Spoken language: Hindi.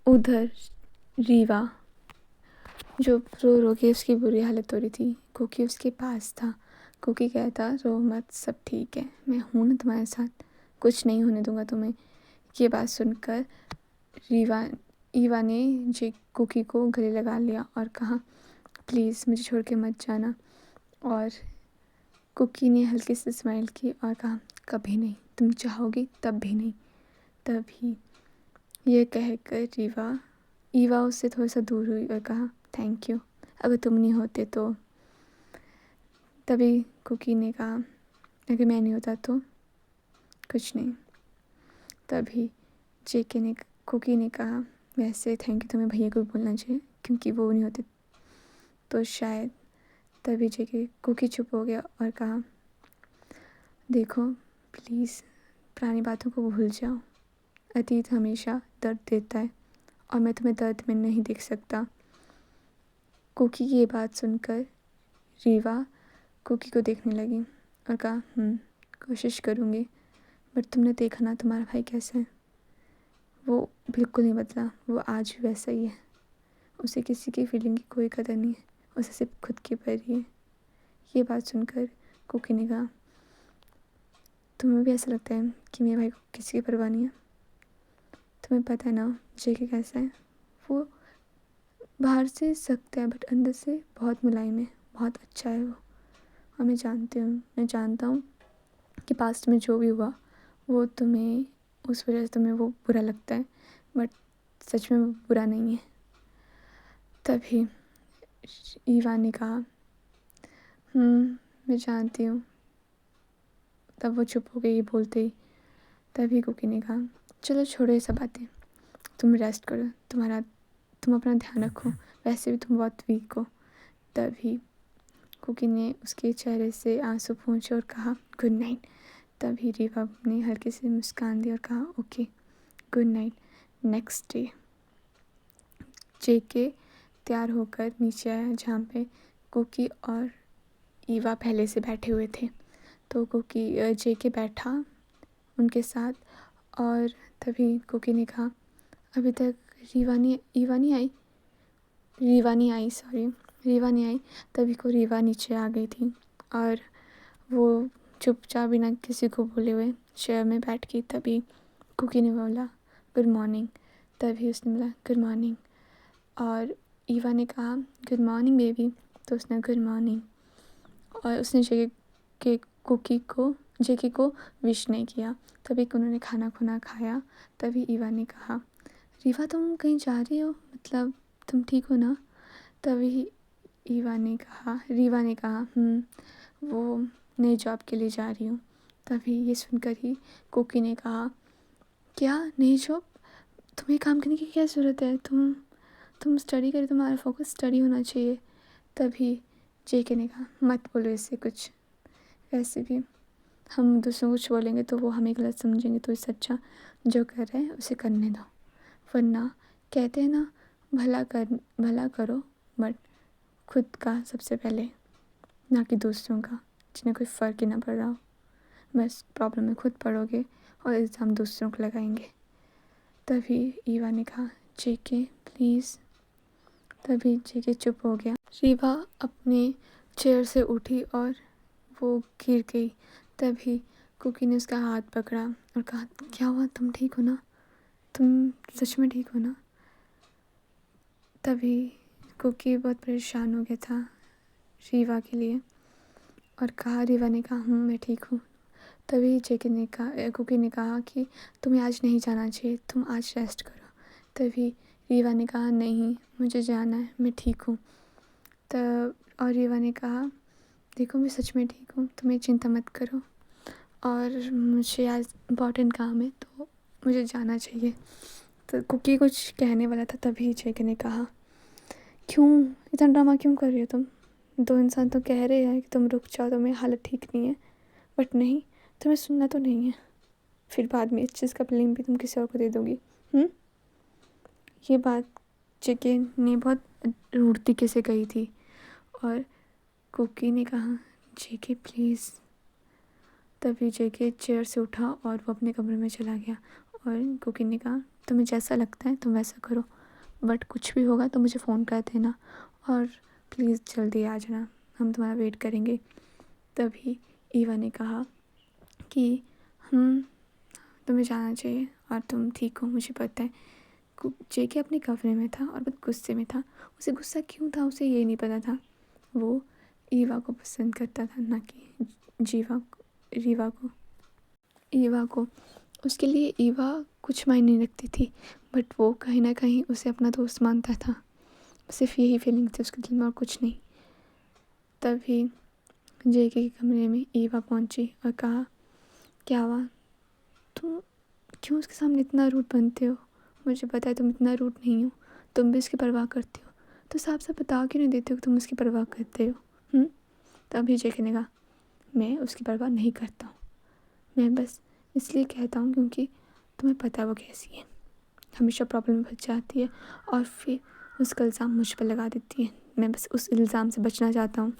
उधर रीवा जो रो रो के उसकी बुरी हालत हो रही थी, कुकी उसके पास था। कुकी कहता रो मत, सब ठीक है, मैं हूँ ना तुम्हारे साथ, कुछ नहीं होने दूंगा तुम्हें। ये बात सुनकर ईवा ने कुकी को गले लगा लिया और कहा प्लीज़ मुझे छोड़ के मत जाना। और कुकी ने हल्की से स्माइल की और कहा कभी नहीं, तुम चाहोगी तब भी नहीं। तभी ये कहकर ईवा उससे थोड़ा सा दूर हुई और कहा थैंक यू, अगर तुम नहीं होते तो। तभी कुकी ने कहा अगर मैं नहीं होता तो कुछ नहीं। तभी कुकी ने कहा वैसे थैंक यू तुम्हें भैया को भी बोलना चाहिए, क्योंकि वो नहीं होते तो शायद। तभी कुकी चुप हो गया और कहा देखो प्लीज़ पुरानी बातों को भूल जाओ, अतीत हमेशा दर्द देता है और मैं तुम्हें दर्द में नहीं देख सकता। कुकी की ये बात सुनकर रीवा कुकी को देखने लगी और कहा कोशिश करूँगी, बट तुमने देखा ना तुम्हारा भाई कैसा है, वो बिल्कुल नहीं बदला, वो आज भी वैसा ही है। उसे किसी की फीलिंग की कोई कदर नहीं है, उसे सिर्फ खुद की पड़ी है। ये बात सुनकर कुकी ने कहा तुम्हें भी ऐसा लगता है कि मेरे भाई को किसी की परवाह नहीं है? तुम्हें पता है ना जेके कैसा है, वो बाहर से सख्त है बट अंदर से बहुत मुलायम है, बहुत अच्छा है वो। और मैं जानता हूँ कि पास्ट में जो भी हुआ वो तुम्हें उस वजह से तुम्हें वो बुरा लगता है, बट सच में वो बुरा नहीं है। तभी ईवा ने कहा मैं जानती हूँ। तब वो चुप हो गई ये बोलते ही। तभी कुकी ने कहा चलो छोड़ो ये सब बातें, तुम रेस्ट करो, तुम अपना ध्यान रखो, वैसे भी तुम बहुत वीक हो। तभी कुकी ने उसके चेहरे से आंसू पोंछे और कहा गुड नाइट। तभी रीवा ने हल्के से मुस्कान दी और कहा okay good night. Next day JK तैयार होकर नीचे आया जहाँ पे कुकी और ईवा पहले से बैठे हुए थे। तो जेके बैठा उनके साथ और तभी कुकी ने कहा अभी तक रीवा नहीं आई। तभी को रीवा नीचे आ गई थी और वो चुपचाप बिना किसी को बोले हुए चेयर में बैठ गई। तभी कुकी ने बोला गुड मॉर्निंग। तभी उसने बोला गुड मॉर्निंग और ईवा ने कहा गुड मॉर्निंग बेबी। तो उसने गुड मॉर्निंग और उसने जेके को विश नहीं किया। तभी उन्होंने खाना खुना खाया। तभी ईवा ने कहा रीवा तुम कहीं जा रही हो, मतलब तुम ठीक हो ना? तभी रीवा ने कहा वो नई जॉब के लिए जा रही हूँ। तभी ये सुनकर ही कुकी ने कहा क्या नई जॉब, तुम्हें काम करने की क्या ज़रूरत है, तुम स्टडी करें, तुम्हारा फोकस स्टडी होना चाहिए। तभी जेके ने कहा मत बोलो इससे कुछ, वैसे भी हम दूसरों को कुछ बोलेंगे तो वो हमें गलत समझेंगे, तो इससे अच्छा जो कर रहे हैं उसे करने दो, वरना कहते हैं ना भला करो बट खुद का सबसे पहले, ना कि दूसरों का, जिन्हें कोई फ़र्क ही ना पड़ रहा हो। बस प्रॉब्लम में खुद पड़ोगे और इल्ज़ाम दूसरों को लगाएंगे। तभी ईवा ने कहा जेके प्लीज़। तभी जेके चुप हो गया। रीवा अपने चेयर से उठी और वो गिर गई। तभी कुकी ने उसका हाथ पकड़ा और कहा क्या हुआ, तुम ठीक हो ना, तुम सच में ठीक हो ना? तभी कुकी बहुत परेशान हो गया था रीवा के लिए और रीवा ने कहा मैं ठीक हूँ। तभी कुकी ने कहा कि तुम्हें आज नहीं जाना चाहिए, तुम आज रेस्ट करो। तभी रीवा ने कहा नहीं मुझे जाना है, मैं ठीक हूँ। और रीवा ने कहा देखो मैं सच में ठीक हूँ, तुम्हें चिंता मत करो और मुझे आज इम्पॉर्टेंट काम है तो मुझे जाना चाहिए। तो कुकी कुछ कहने वाला था, तभी जेके ने कहा क्यों इतना ड्रामा क्यों कर रही हो तुम? दो इंसान तो कह रहे हैं कि तुम रुक जाओ, तुम्हें हालत ठीक नहीं है, बट नहीं, तुम्हें सुनना तो नहीं है, फिर बाद में इस चीज़ का ब्लेम भी तुम किसी और को दे दोगी। ये बात जेके ने बहुत रूढ़ तरीके से कही थी और कुकी ने कहा जेके प्लीज़। तभी जेके चेयर से उठा और वो अपने कमरे में चला गया और कुकी ने कहा तुम्हें जैसा लगता है तुम वैसा करो, बट कुछ भी होगा तो मुझे फ़ोन कर देना और प्लीज़ जल्दी आ जाना, हम तुम्हारा वेट करेंगे। तभी ईवा ने कहा कि तुम्हें जाना चाहिए और तुम ठीक हो, मुझे पता है। जेके अपने कमरे में था और बहुत गुस्से में था। उसे गुस्सा क्यों था उसे ये नहीं पता था। वो ईवा को पसंद करता था, ना कि ईवा को। उसके लिए ईवा कुछ मायने नहीं रखती थी, बट वो कहीं ना कहीं उसे अपना दोस्त मानता था। सिर्फ यही फीलिंग थी उसके दिल में और कुछ नहीं। तभी जेके के कमरे में ईवा पहुंची और कहा, क्या हुआ, तुम क्यों उसके सामने इतना रूड बनते हो? मुझे पता है तुम इतना रूड नहीं हो, तुम भी उसकी परवाह करते हो, तो साफ साफ बता क्यों नहीं देते हो कि तुम उसकी परवाह करते हो? तभी जेके ने कहा, मैं उसकी परवाह नहीं करता हूँ, मैं बस इसलिए कहता हूँ क्योंकि तुम्हें पता है वो कैसी है, हमेशा प्रॉब्लम में फंस जाती है और फिर उसका इल्ज़ाम मुझ पर लगा देती है। मैं बस उस इल्ज़ाम से बचना चाहता हूँ।